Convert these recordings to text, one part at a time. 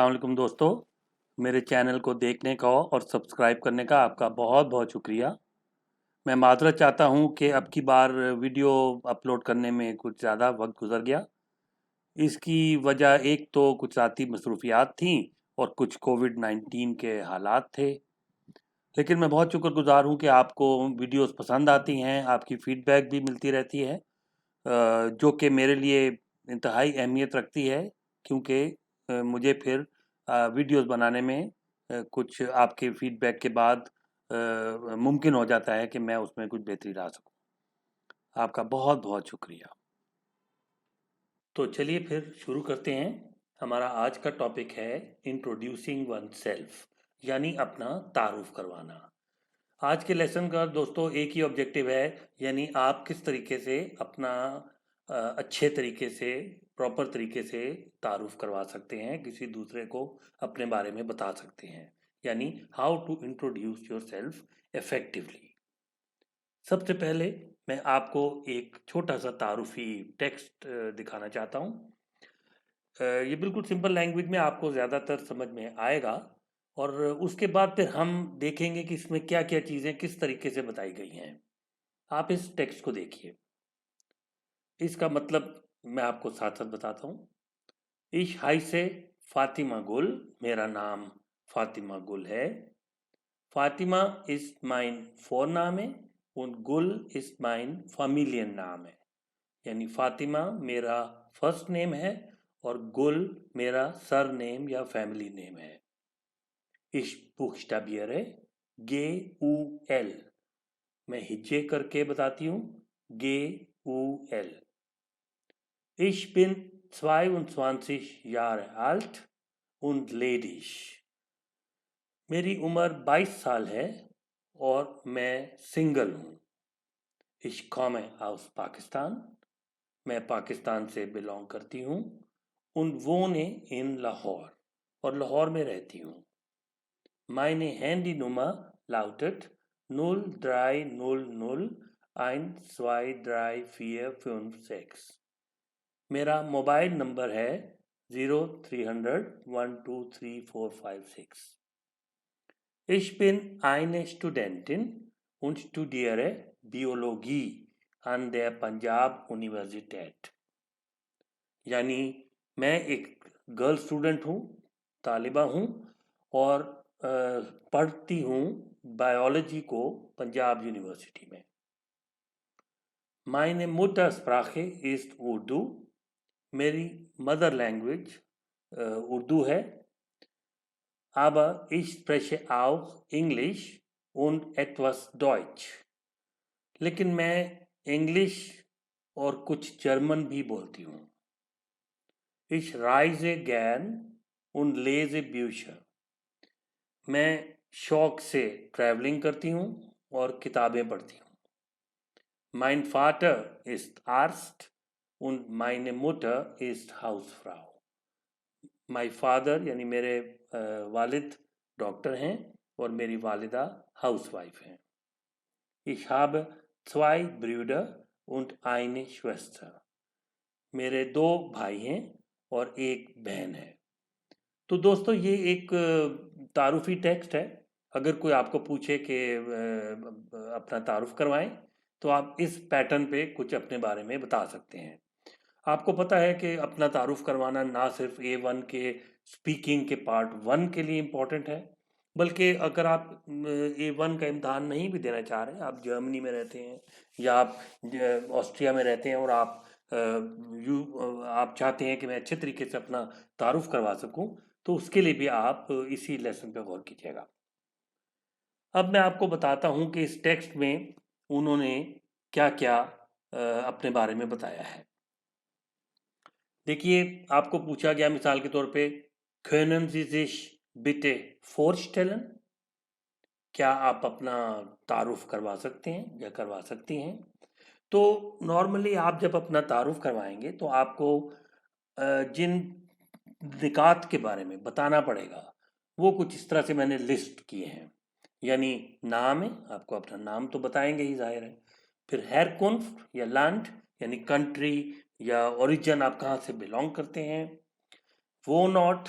अस्सलाम वालेकुम दोस्तों, मेरे चैनल को देखने का और सब्सक्राइब करने का आपका बहुत बहुत शुक्रिया। मैं माज़रत चाहता हूँ कि अब की बार वीडियो अपलोड करने में कुछ ज़्यादा वक्त गुजर गया। इसकी वजह एक तो कुछ ज़ाती मसरूफियात थी और कुछ कोविड-19 के हालात थे। लेकिन मैं बहुत शुक्रगुजार हूँ कि आपको वीडियोस पसंद आती हैं, आपकी फीडबैक भी मिलती रहती है, जो कि मेरे लिए इंतहाई अहमियत रखती है, क्योंकि मुझे फिर वीडियोस बनाने में कुछ आपके फीडबैक के बाद मुमकिन हो जाता है कि मैं उसमें कुछ बेहतरी ला सकूं। आपका बहुत बहुत शुक्रिया। तो चलिए फिर शुरू करते हैं। हमारा आज का टॉपिक है इंट्रोड्यूसिंग वन सेल्फ, यानी अपना तारुफ करवाना। आज के लेसन का दोस्तों एक ही ऑब्जेक्टिव है, यानी आप किस तरीके से अपना अच्छे तरीके से प्रॉपर तरीके से तारुफ करवा सकते हैं, किसी दूसरे को अपने बारे में बता सकते हैं, यानी how to introduce yourself effectively. सबसे पहले मैं आपको एक छोटा सा तारुफी टेक्स्ट दिखाना चाहता हूँ। ये बिल्कुल सिंपल लैंग्वेज में आपको ज़्यादातर समझ में आएगा, और उसके बाद फिर हम देखेंगे कि इसमें क्या क्या चीज़ें किस तरीके से बताई गई हैं। आप इस टेक्स्ट को देखिए। इसका मतलब मैं आपको साथ साथ बताता हूँ। इश हाई से फातिमा गुल, मेरा नाम फातिमा गुल है। फातिमा इज माइन फोरनाम है और गुल इज माइन फैमिलियन नाम है, यानी फातिमा मेरा फर्स्ट नेम है और गुल मेरा सर नेम या फैमिली नेम है। Ich buchstabiere G-U-L, मैं हिज्जे करके बताती हूँ, G-U-L। Ich bin 22 Jahre alt und ledig, मेरी उम्र 22 साल है और मैं सिंगल हूँ। Ich komme aus Pakistan, मैं पाकिस्तान से बिलोंग करती हूँ। Und wohne in लाहौर, और लाहौर में रहती हूँ। Meine Handynummer lautet 0300123456। मेरा मोबाइल नंबर है 0300123456। Ich bin eine Studentin und studiere Biologie an der Punjab यूनिवर्सिटेट, यानी मैं एक गर्ल स्टूडेंट हूँ, तालिबा हूँ, और पढ़ती हूँ बायोलॉजी को पंजाब यूनिवर्सिटी में। Meine Muttersprache ist उर्दू, मेरी मदर लैंग्वेज उर्दू है। Aber ich spreche auch Englisch und etwas Deutsch, लेकिन मैं इंग्लिश और कुछ जर्मन भी बोलती हूँ। Ich reise gern und lese Bücher, मैं शौक से ट्रैवलिंग करती हूँ और किताबें पढ़ती हूँ। Mein Vater ist Arzt und meine Mutter ist Hausfrau, my father यानी मेरे वालिद डॉक्टर हैं और मेरी वालिदा हाउसवाइफ हैं। Ich habe 2 Brüder und eine Schwester, मेरे 2 भाई हैं और एक बहन है। तो दोस्तों ये एक तारुफी टेक्स्ट है। अगर कोई आपको पूछे कि अपना तारुफ करवाएं, तो आप इस पैटर्न पे कुछ अपने बारे में बता सकते हैं। आपको पता है कि अपना तारुफ करवाना ना सिर्फ A1 के स्पीकिंग के पार्ट 1 के लिए इम्पोर्टेंट है, बल्कि अगर आप A1 का इम्तहान नहीं भी देना चाह रहे हैं, आप जर्मनी में रहते हैं या आप ऑस्ट्रिया में रहते हैं और आप चाहते हैं कि मैं अच्छे तरीके से अपना तारुफ करवा सकूं, तो उसके लिए भी आप इसी लेसन पे गौर कीजिएगा। अब मैं आपको बताता हूं कि इस टेक्स्ट में उन्होंने क्या क्या अपने बारे में बताया है। देखिए, आपको पूछा गया मिसाल के तौर पे, können Sie sich bitte vorstellen, क्या आप अपना तारुफ करवा सकते हैं या करवा सकती हैं। तो नॉर्मली आप जब अपना तारुफ करवाएंगे तो आपको जिन निकात के बारे में बताना पड़ेगा वो कुछ इस तरह से मैंने लिस्ट किए हैं। यानी नाम है, आपको अपना नाम तो बताएंगे ही, जाहिर है। फिर हैरकुन्फ्ट या लैंड यानी कंट्री या ओरिजिन, आप कहाँ से बिलोंग करते हैं। वो not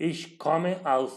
Ich komme aus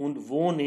und wohne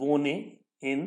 wohne in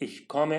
ich komme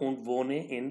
und wohne in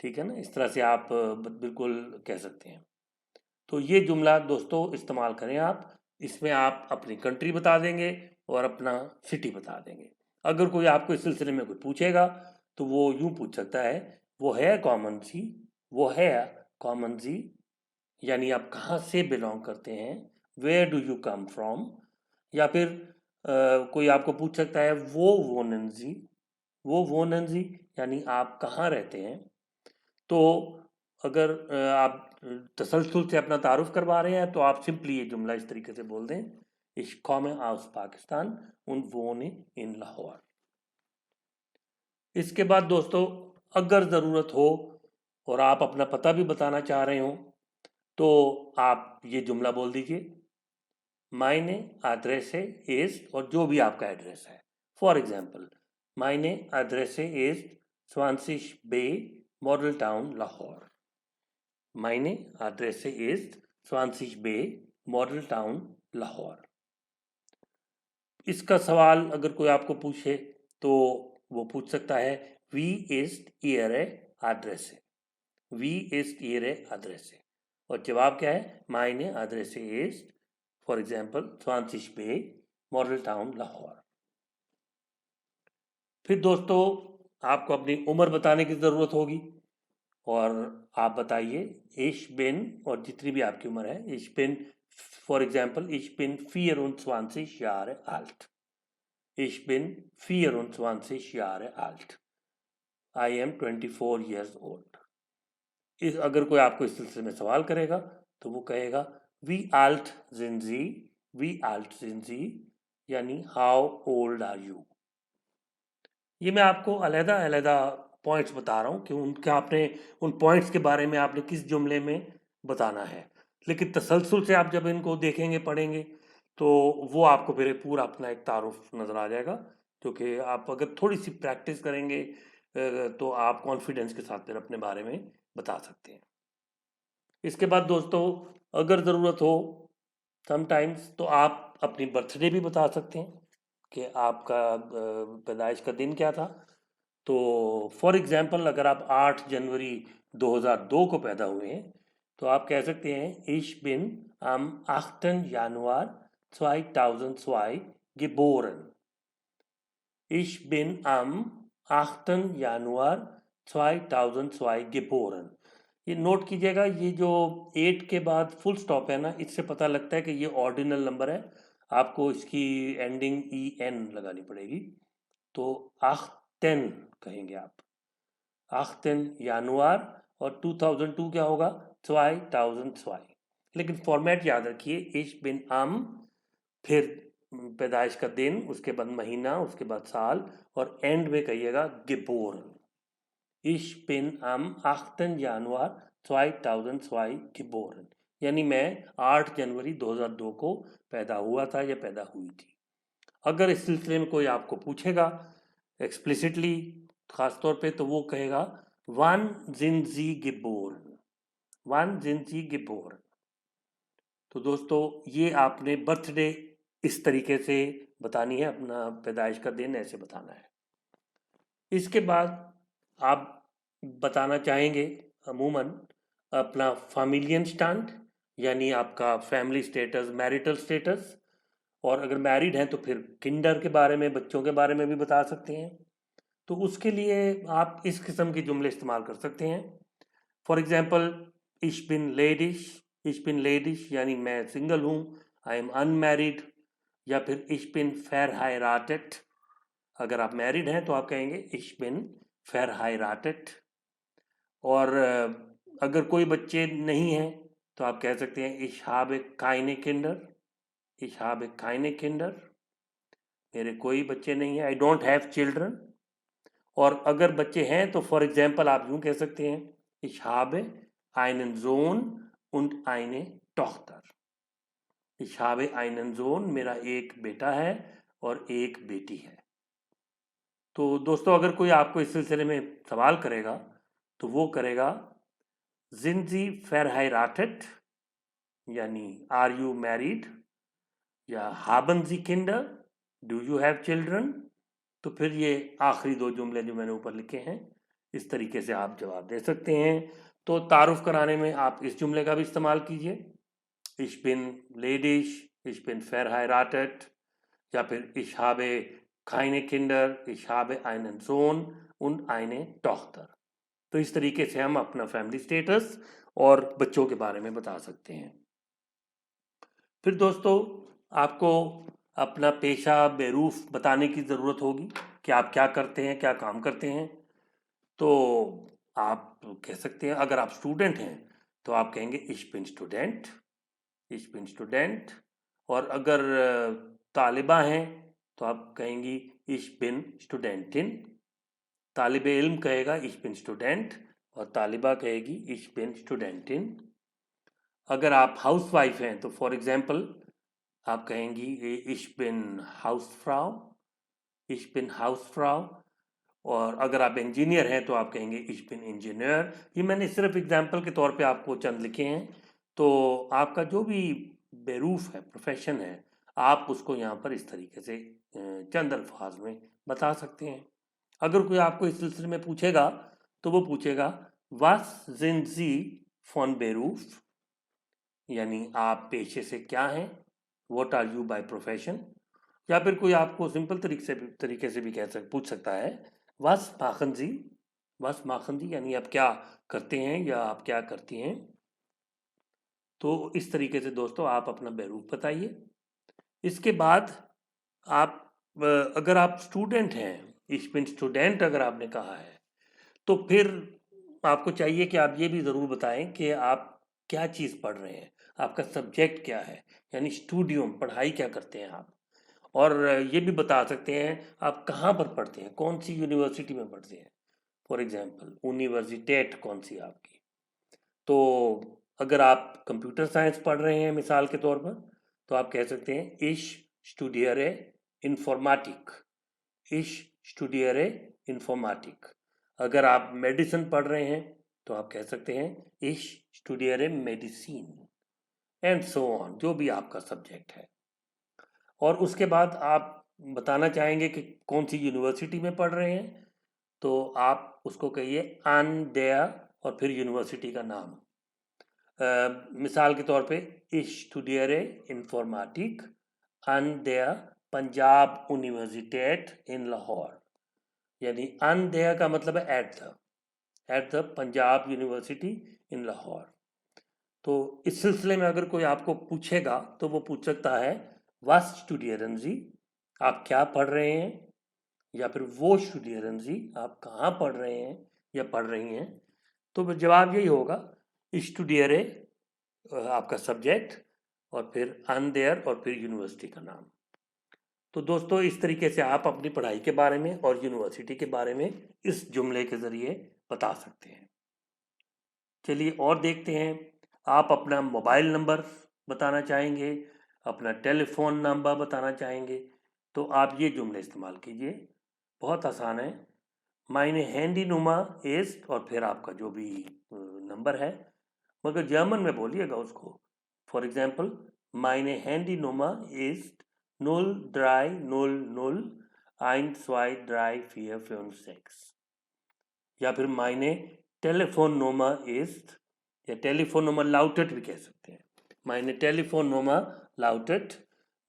ठीक है ना, इस तरह से आप बिल्कुल कह सकते हैं। तो ये जुमला दोस्तों इस्तेमाल करें आप, इसमें आप अपनी कंट्री बता देंगे और अपना सिटी बता देंगे। अगर कोई आपको इस सिलसिले में कुछ पूछेगा तो वो यूं पूछ सकता है, वो है कॉमन सी, वो है कॉमन सी, यानी आप कहाँ से बिलोंग करते हैं, where do you come from. या फिर कोई आपको पूछ सकता है वो नंजी, वो नंजी, यानी आप कहाँ रहते हैं। तो अगर आप तसलसल से अपना तारुफ करवा रहे हैं तो आप सिंपली ये जुमला इस तरीके से बोल दें, Ich komme aus Pakistan und wohne in Lahore. इसके बाद दोस्तों अगर ज़रूरत हो और आप अपना पता भी बताना चाह रहे हो तो आप ये जुमला बोल दीजिए, मायने एड्रेस इज, और जो भी आपका एड्रेस है। For example, my address is स्वानसिश बे Model Town Lahore. My address is स्वानसिश बे मॉडल टाउन लाहौर। इसका सवाल अगर कोई आपको पूछे तो वो पूछ सकता है वी इस्ट ईयर एड्रेस है, वी इस्ट ईयर एड्रेस है, और जवाब क्या है, my address is for example स्वानसिश बे मॉडल टाउन लाहौर। फिर दोस्तों आपको अपनी उम्र बताने की ज़रूरत होगी और आप बताइए इश बिन, और जितनी भी आपकी उम्र है, इश बिन फॉर एग्जाम्पल इश बिन 24 Jahre alt, Ich bin 24 Jahre alt. I am 24 years old. इस अगर कोई आपको इस सिलसिले में सवाल करेगा तो वो कहेगा वी alt sind Sie, वी alt sind Sie, यानी हाउ ओल्ड आर यू। ये मैं आपको अलहदा अलहदा पॉइंट्स बता रहा हूँ कि उनका आपने उन पॉइंट्स के बारे में आपने किस जुमले में बताना है, लेकिन तसलसल से आप जब इनको देखेंगे पढ़ेंगे तो वो आपको फिर पूरा अपना एक तारुफ नज़र आ जाएगा, क्योंकि आप अगर थोड़ी सी प्रैक्टिस करेंगे तो आप कॉन्फिडेंस के साथ फिर अपने बारे में बता सकते हैं। इसके बाद दोस्तों अगर ज़रूरत हो समटाइम्स तो आप अपनी बर्थडे भी बता सकते हैं कि आपका पैदाइश का दिन क्या था। तो फॉर एग्जांपल अगर आप 8 जनवरी 2002 को पैदा हुए हैं तो आप कह सकते हैं Ich bin am 8. Januar 2002 geboren। Ich bin am 8. Januar 2002 geboren। ये नोट कीजिएगा, ये जो 8 के बाद फुल स्टॉप है ना, इससे पता लगता है कि ये ऑर्डिनल नंबर है, आपको इसकी एंडिंग en लगानी पड़ेगी। तो 8 कहेंगे आप, 8 Januar, और 2002 क्या होगा, 2002। लेकिन फॉर्मेट याद रखिए, Ich bin am, फिर पैदाइश का दिन, उसके बाद महीना, उसके बाद साल, और एंड में कहिएगा geboren। Ich bin am 8. Januar 2002 geboren, यानी मैं 8 जनवरी 2002 को पैदा हुआ था या पैदा हुई थी। अगर इस सिलसिले में कोई आपको पूछेगा एक्सप्लिसिटली खासतौर पे तो वो कहेगा Wann sind Sie geboren, Wann sind Sie geboren। तो दोस्तों ये आपने बर्थडे इस तरीके से बतानी है, अपना पैदाइश का दिन ऐसे बताना है। इसके बाद आप बताना चाहेंगे अमूमन अपना फैमिलियन स्टैंड, यानी आपका फैमिली स्टेटस, मैरिटल स्टेटस, और अगर मैरिड हैं तो फिर किंडर के बारे में, बच्चों के बारे में भी बता सकते हैं। तो उसके लिए आप इस किस्म के जुमले इस्तेमाल कर सकते हैं। For example Ich bin ladies, Ich bin ladies, यानी मैं सिंगल हूँ, आई एम अनमैरिड। या फिर Ich bin verheiratet, अगर आप मैरिड हैं तो आप कहेंगे Ich bin verheiratet। और अगर कोई बच्चे नहीं हैं तो आप कह सकते हैं Ich habe keine Kinder, Ich habe keine Kinder, मेरे कोई बच्चे नहीं हैं, आई डोंट हैव चिल्ड्रन। और अगर बच्चे हैं तो फॉर एग्जाम्पल आप यूं कह सकते हैं Ich habe einen Sohn und eine Tochter। Ich habe einen Sohn, मेरा एक बेटा है और एक बेटी है। तो दोस्तों अगर कोई आपको इस सिलसिले में सवाल करेगा तो वो करेगा Sind Sie verheiratet, यानी आर यू मैरिड, या haben Sie Kinder, do you have children। तो फिर ये आखिरी दो जुमले जो मैंने ऊपर लिखे हैं इस तरीके से आप जवाब दे सकते हैं। तो तारुफ कराने में आप इस जुमले का भी इस्तेमाल कीजिए, Ich bin ledig, ich bin verheiratet, या फिर ich habe keine Kinder, ich habe einen Sohn und eine Tochter। तो इस तरीके से हम अपना फैमिली स्टेटस और बच्चों के बारे में बता सकते हैं। फिर दोस्तों आपको अपना पेशा बेरूफ बताने की ज़रूरत होगी कि आप क्या करते हैं, क्या काम करते हैं। तो आप कह सकते हैं, अगर आप स्टूडेंट हैं तो आप कहेंगे Ich bin Student, Ich bin Student। और अगर तालिबा हैं तो आप कहेंगी Ich bin Studentin। तालिब इल्म कहेगा Ich bin Student और तालिबा कहेगी Ich bin Studentin। अगर आप हाउस वाइफ हैं तो फॉर एग्जांपल आप कहेंगी Ich bin Hausfrau, Ich bin Hausfrau। और अगर आप इंजीनियर हैं तो आप कहेंगे Ich bin Ingenieur। ये मैंने सिर्फ एग्जांपल के तौर पे आपको चंद लिखे हैं। तो आपका जो भी बेरूफ है, प्रोफेशन है, आप उसको यहाँ पर इस तरीके से चंद अल्फाज में बता सकते हैं। अगर कोई आपको इस सिलसिले में पूछेगा तो वो पूछेगा Was sind Sie von Beruf, यानी आप पेशे से क्या हैं, What are you by profession। या फिर कोई आपको सिंपल तरीके से भी पूछ सकता है Was machen Sie, Was machen Sie, यानी आप क्या करते हैं या आप क्या करती हैं। तो इस तरीके से दोस्तों आप अपना बेरूफ बताइए। इसके बाद आप अगर आप स्टूडेंट हैं, Ich bin Student अगर आपने कहा है, तो फिर आपको चाहिए कि आप ये भी ज़रूर बताएं कि आप क्या चीज़ पढ़ रहे हैं, आपका सब्जेक्ट क्या है, यानी स्टूडियम, पढ़ाई क्या करते हैं आप। और ये भी बता सकते हैं आप कहाँ पर पढ़ते हैं, कौन सी यूनिवर्सिटी में पढ़ते हैं। फॉर एग्जांपल यूनिवर्सिटेट कौन सी आपकी। तो अगर आप कंप्यूटर साइंस पढ़ रहे हैं मिसाल के तौर पर, तो आप कह सकते हैं Ich studiere Informatik, Ich studiere Informatik। अगर आप मेडिसिन पढ़ रहे हैं तो आप कह सकते हैं Ich studiere Medicine and so on, जो भी आपका सब्जेक्ट है। और उसके बाद आप बताना चाहेंगे कि कौन सी यूनिवर्सिटी में पढ़ रहे हैं, तो आप उसको कहिए an der और फिर यूनिवर्सिटी का नाम। मिसाल के तौर पे Ich studiere Informatik an der Punjab यूनिवर्सिटेट इन लाहौर, यानी an der का मतलब है एट द पंजाब यूनिवर्सिटी इन लाहौर। तो इस सिलसिले में अगर कोई आपको पूछेगा तो वो पूछ सकता है Was studieren Sie, आप क्या पढ़ रहे हैं, या फिर वो studieren Sie, आप कहाँ पढ़ रहे हैं या पढ़ रही हैं। तो जवाब यही होगा Ich studiere आपका सब्जेक्ट और फिर an der और फिर यूनिवर्सिटी का नाम। तो दोस्तों इस तरीके से आप अपनी पढ़ाई के बारे में और यूनिवर्सिटी के बारे में इस जुमले के ज़रिए बता सकते हैं। चलिए और देखते हैं। आप अपना मोबाइल नंबर बताना चाहेंगे, अपना टेलीफोन नंबर बताना चाहेंगे, तो आप ये जुमले इस्तेमाल कीजिए। बहुत आसान है। Meine Handynummer ist और फिर आपका जो भी नंबर है, मगर जर्मन में बोलिएगा उसको। For example Meine Handynummer ist 0300123456। या फिर Meine Telefonnummer ist, या टेलीफोन नंबर लाउटेट भी कह सकते हैं। Meine Telefonnummer lautet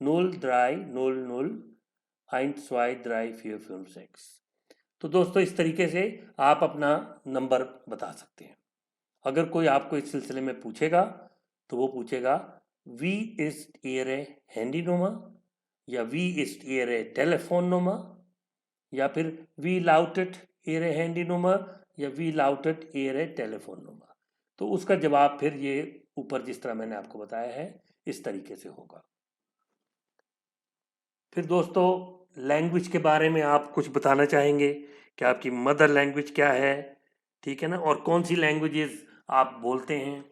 0300123456। तो दोस्तों इस तरीके से आप अपना नंबर बता सकते हैं। अगर कोई आपको इस सिलसिले में पूछेगा तो वो पूछेगा Wie ist Ihre Handynummer, या Wie ist Ihre Telefonnummer, या फिर Wie lautet Ihre Handynummer, या Wie lautet Ihre Telefonnummer। तो उसका जवाब फिर ये ऊपर जिस तरह मैंने आपको बताया है इस तरीके से होगा। फिर दोस्तों लैंग्वेज के बारे में आप कुछ बताना चाहेंगे कि आपकी मदर लैंग्वेज क्या है, ठीक है ना, और कौन सी लैंग्वेजेस आप बोलते हैं।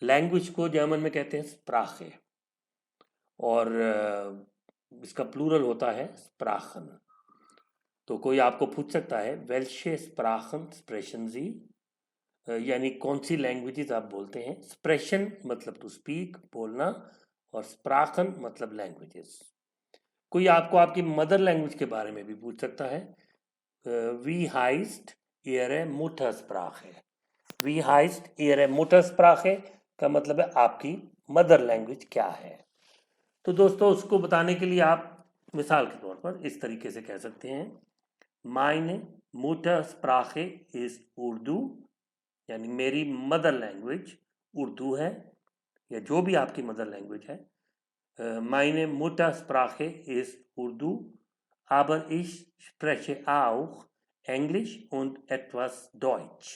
लैंग्वेज को जर्मन में कहते हैं स्प्राखे, और इसका प्लूरल होता है स्प्राखन। तो कोई आपको पूछ सकता है वेल्शे स्प्राखन स्प्रेशन जी, यानी कौन सी लैंग्वेजेस आप बोलते हैं। स्प्रेशन मतलब टू स्पीक, बोलना, और स्प्राखन मतलब लैंग्वेजेस। कोई आपको आपकी मदर लैंग्वेज के बारे में भी पूछ सकता है वी हाइस्ट ihre Muttersprache. Wie heißt ihre Muttersprache का मतलब है आपकी मदर लैंग्वेज क्या है। तो दोस्तों उसको बताने के लिए आप मिसाल के तौर पर इस तरीके से कह सकते हैं, Meine Muttersprache ist उर्दू, यानी मेरी मदर लैंग्वेज उर्दू है, या जो भी आपकी मदर लैंग्वेज है। Meine Muttersprache ist Urdu, aber ich spreche auch Englisch und etwas Deutsch.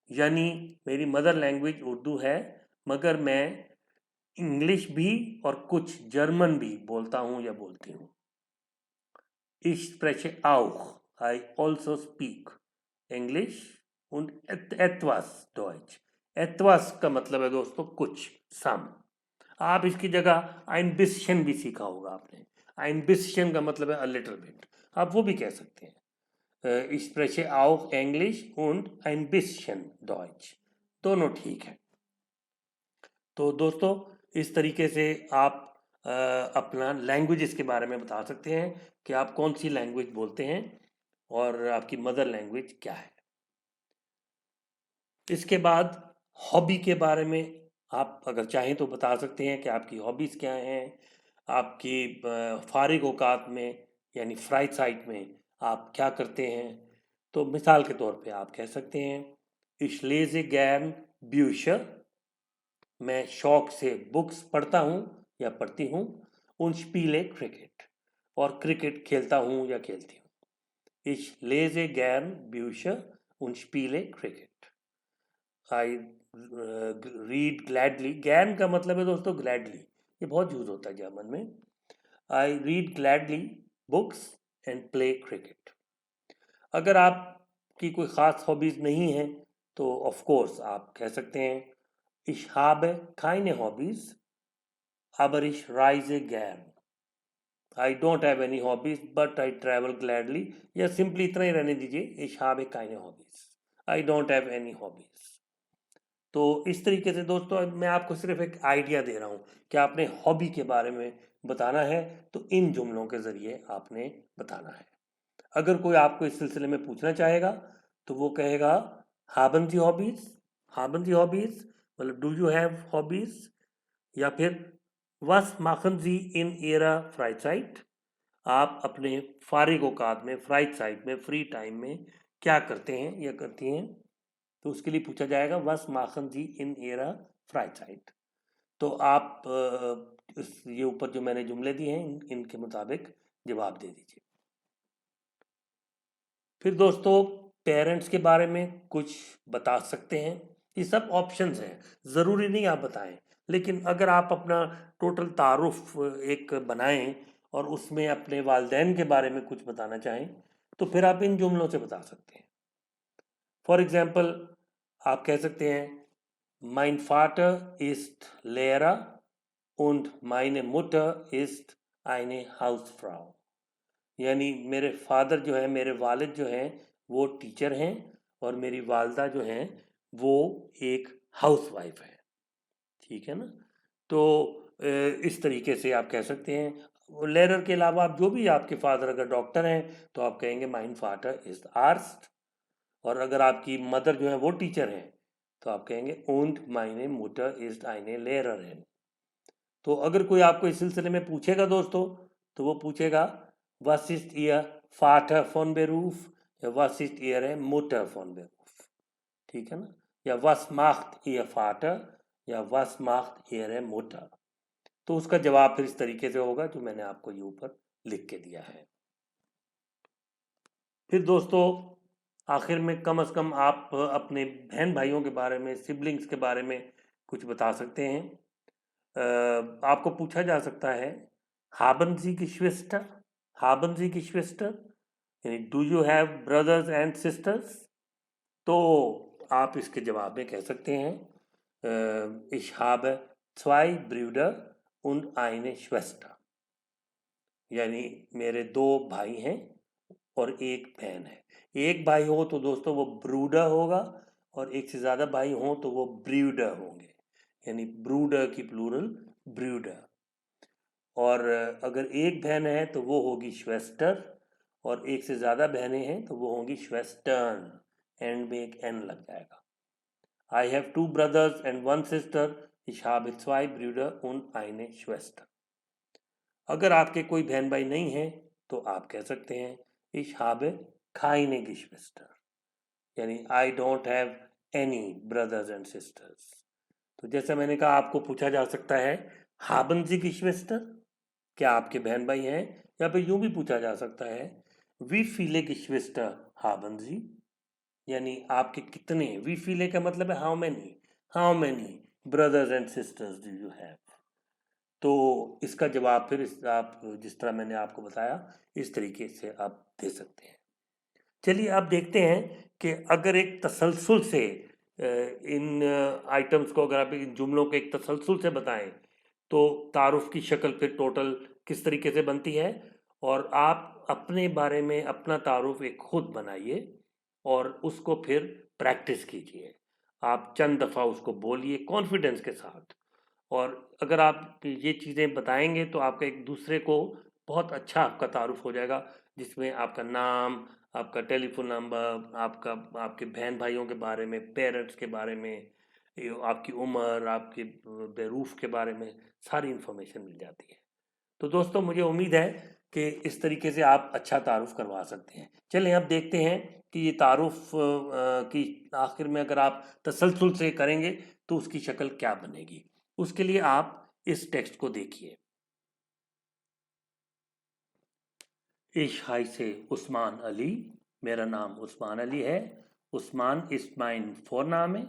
यानी मेरी मदर लैंग्वेज उर्दू है, मगर मैं इंग्लिश भी और कुछ जर्मन भी बोलता हूँ या बोलती हूँ। Ich spreche auch, I also speak English und etwas Deutsch. etwas का मतलब है दोस्तों कुछ, some. आप इसकी जगह ein bisschen भी सीखा होगा आपने। ein bisschen का मतलब है a little bit, आप वो भी कह सकते हैं। Ich spreche auch Englisch und ein bisschen Deutsch, दोनों ठीक है। तो दोस्तों इस तरीके से आप अपना लैंग्वेजेस के बारे में बता सकते हैं कि आप कौन सी लैंग्वेज बोलते हैं और आपकी मदर लैंग्वेज क्या है। इसके बाद हॉबी के बारे में आप अगर चाहें तो बता सकते हैं कि आपकी हॉबीज़ क्या हैं, आपकी फारिग औकात में यानी फ्राई साइट में आप क्या करते हैं। तो मिसाल के तौर पे आप कह सकते हैं, Ich lese gern Bücher, मैं शौक से बुक्स पढ़ता हूँ या पढ़ती हूँ। Und spiele क्रिकेट, और क्रिकेट खेलता हूँ या खेलती हूँ। Ich lese gern Bücher und spiele Cricket. I read gladly, गैन का मतलब है दोस्तों gladly, ये बहुत यूज होता है जर्मन में। I read gladly books and play cricket. अगर आपकी कोई ख़ास हॉबीज़ नहीं है तो ऑफ कोर्स आप कह सकते हैं, Ich habe keine Hobbys, aber ich reise gern. I don't have any hobbies, but I travel gladly. या सिंपली इतना ही रहने दीजिए, Ich habe keine Hobbys. I don't have any hobbies. तो इस तरीके से दोस्तों मैं आपको सिर्फ एक आइडिया दे रहा हूँ कि आपने हॉबी के बारे में बताना है तो इन जुमलों के ज़रिए आपने बताना है। अगर कोई आपको इस सिलसिले में पूछना चाहेगा तो वो कहेगा haben Sie Hobbys, haben Sie Hobbys, मतलब डू यू हैव हॉबीज, या फिर was machen Sie in Ihrer Freizeit, आप अपने फारिग औकात में, फ्राइज़ाइट में, फ्री टाइम में क्या करते हैं या करती हैं। तो उसके लिए पूछा जाएगा was machen Sie in Ihrer Freizeit। तो आप ये ऊपर जो मैंने जुमले दिए हैं इनके मुताबिक जवाब दे दीजिए। फिर दोस्तों पेरेंट्स के बारे में कुछ बता सकते हैं, ये सब ऑप्शंस हैं, ज़रूरी नहीं आप बताएं, लेकिन अगर आप अपना टोटल तारुफ एक बनाएं और उसमें अपने वालिदैन के बारे में कुछ बताना चाहें तो फिर आप इन जुमलों से बता सकते हैं। फॉर एग्जाम्पल आप कह सकते हैं, Mein Vater ist Lehrer und meine Mutter ist eine Hausfrau। यानी मेरे फादर जो है, मेरे वालिद जो हैं वो टीचर हैं और मेरी वालदा जो हैं वो एक हाउस वाइफ है। ठीक है ना। तो इस तरीके से आप कह सकते हैं। लेरर के अलावा आप जो भी, आपके फादर अगर डॉक्टर हैं तो आप कहेंगे माइन फादर इज आर्स्ट, और अगर आपकी मदर जो है वो टीचर हैं तो आप कहेंगे und meine Mutter ist eine Lehrerin। तो अगर कोई आपको इस सिलसिले में पूछेगा दोस्तों तो वो पूछेगा was ist ihr Vater von Beruf या was ist ihre Mutter von Beruf। ठीक है ना। या was macht ihr Vater या was macht ihre Mutter। तो उसका जवाब फिर इस तरीके से होगा जो मैंने आपको ये ऊपर लिख के दिया है। फिर दोस्तों आखिर में कम से कम आप अपने बहन भाइयों के बारे में, सिबलिंग्स के बारे में कुछ बता सकते हैं। आपको पूछा जा सकता है haben Sie Geschwister, haben Sie Geschwister, यानी do you have brothers and sisters. तो आप इसके जवाब में कह सकते हैं ich habe zwei Brüder und eine Schwester, यानी मेरे दो भाई हैं और एक बहन है। एक भाई हो तो दोस्तों वो ब्रूडर होगा, और एक से ज़्यादा भाई हो तो वो ब्रूडर होंगे, यानी ब्रूडर की प्लूरल ब्रूडर। और अगर एक बहन है तो वो होगी श्वेस्टर, और एक से ज़्यादा बहनें हैं तो वो होंगी श्वेस्टर्न, एंड में एक एन लग जाएगा। I have 2 brothers and 1 sister, ich habe 2 Brüder und eine Schwester। अगर आपके कोई बहन भाई नहीं है तो आप कह सकते हैं ich habe keine Geschwister, यानी I don't have any brothers and sisters. तो जैसे मैंने कहा, आपको पूछा जा सकता है haben Sie Geschwister, क्या आपके बहन भाई हैं, या फिर यूं भी पूछा जा सकता है wie viele Geschwister haben Sie, यानी आपके कितने, wie viele का मतलब है how many brothers and sisters do you have। तो इसका जवाब फिर आप जिस तरह मैंने आपको बताया इस तरीके से आप दे सकते हैं। चलिए अब देखते हैं कि अगर एक तसलसल से इन आइटम्स को, अगर आप इन जुमलों को एक तसलसल से बताएं तो तारुफ की शक्ल फिर टोटल किस तरीके से बनती है। और आप अपने बारे में अपना तारुफ एक खुद बनाइए और उसको फिर प्रैक्टिस कीजिए। आप चंद दफ़ा उसको बोलिए कॉन्फिडेंस के साथ, और अगर आप ये चीज़ें बताएंगे तो आपका एक दूसरे को बहुत अच्छा आपका तारुफ हो जाएगा, जिसमें आपका नाम, आपका टेलीफोन नंबर, आपके बहन भाइयों के बारे में, पेरेंट्स के बारे में, आपकी उम्र, आपके बेरूफ के बारे में सारी इन्फॉर्मेशन मिल जाती है। तो दोस्तों, मुझे उम्मीद है कि इस तरीके से आप अच्छा तारुफ करवा सकते हैं। चलिए अब देखते हैं कि ये तारुफ की आखिर में अगर आप तसलसल से करेंगे तो उसकी शक्ल क्या बनेगी। उसके लिए आप इस टेक्स्ट को देखिए। Ich heiße Usman Ali, मेरा नाम उस्मान अली है। Usman is mine Vorname,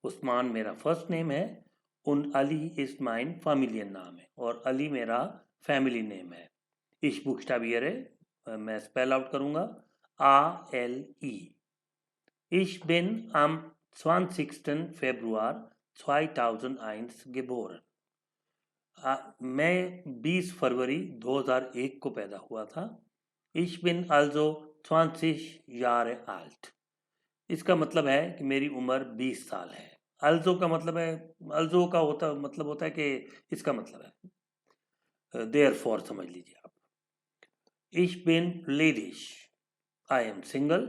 Usman मेरा फर्स्ट नेम है। und Ali is mine familiar नाम है, और अली मेरा फैमिली नेम है। ich buchstabiere, मैं स्पेल आउट करूंगा, ALE। Ich bin am 20. Februar 2001 geboren। मैं 20 फरवरी 2001 को पैदा हुआ था। Ich bin also 20 Jahre alt। इसका मतलब है कि मेरी उम्र 20 साल है। also का मतलब है, also का मतलब होता है कि इसका मतलब है, therefore समझ लीजिए आप। Ich bin ledisch, I am single,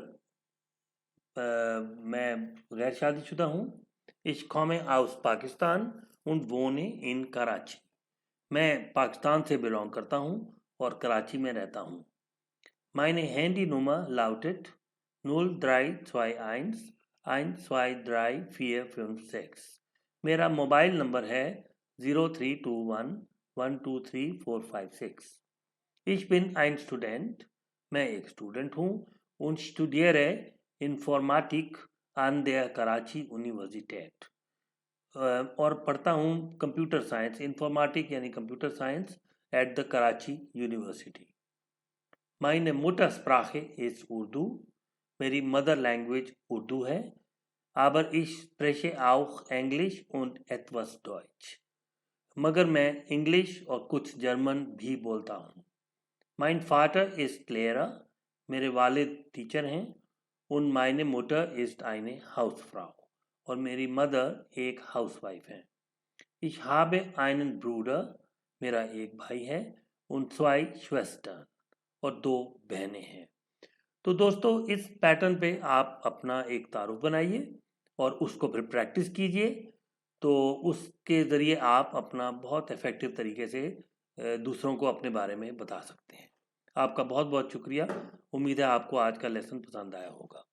मैं गैर शादीशुदा हूँ। Ich komme aus Pakistan und wohne in Karachi। मैं पाकिस्तान से बिलोंग करता हूँ और कराची में रहता हूँ। Meine Handynummer lautet 0321 123456। मेरा मोबाइल नंबर है 0321 123456। Ich bin ein Student, मैं एक स्टूडेंट हूँ। und studiere Informatik an der Karachi Universität, और पढ़ता हूँ कंप्यूटर साइंस, इंफॉर्मेटिक यानी computer science, at the Karachi university. Meine Muttersprache ist Urdu, मेरी मदर लैंग्वेज उर्दू है। Aber ich spreche auch Englisch und etwas Deutsch, मगर मैं इंग्लिश और कुछ जर्मन भी बोलता हूँ। Mein Vater ist Lehrer, मेरे वालिद टीचर हैं। Und meine Mutter ist eine Hausfrau, और मेरी मदर एक हाउसवाइफ है। Ich habe einen Bruder, मेरा एक भाई है। Und 2 Schwestern, और 2 बहनें हैं। तो दोस्तों, इस पैटर्न पे आप अपना एक तारुफ बनाइए और उसको फिर प्रैक्टिस कीजिए, तो उसके ज़रिए आप अपना बहुत इफ़ेक्टिव तरीके से दूसरों को अपने बारे में बता सकते हैं। आपका बहुत बहुत शुक्रिया। उम्मीद है आपको आज का लेसन पसंद आया होगा।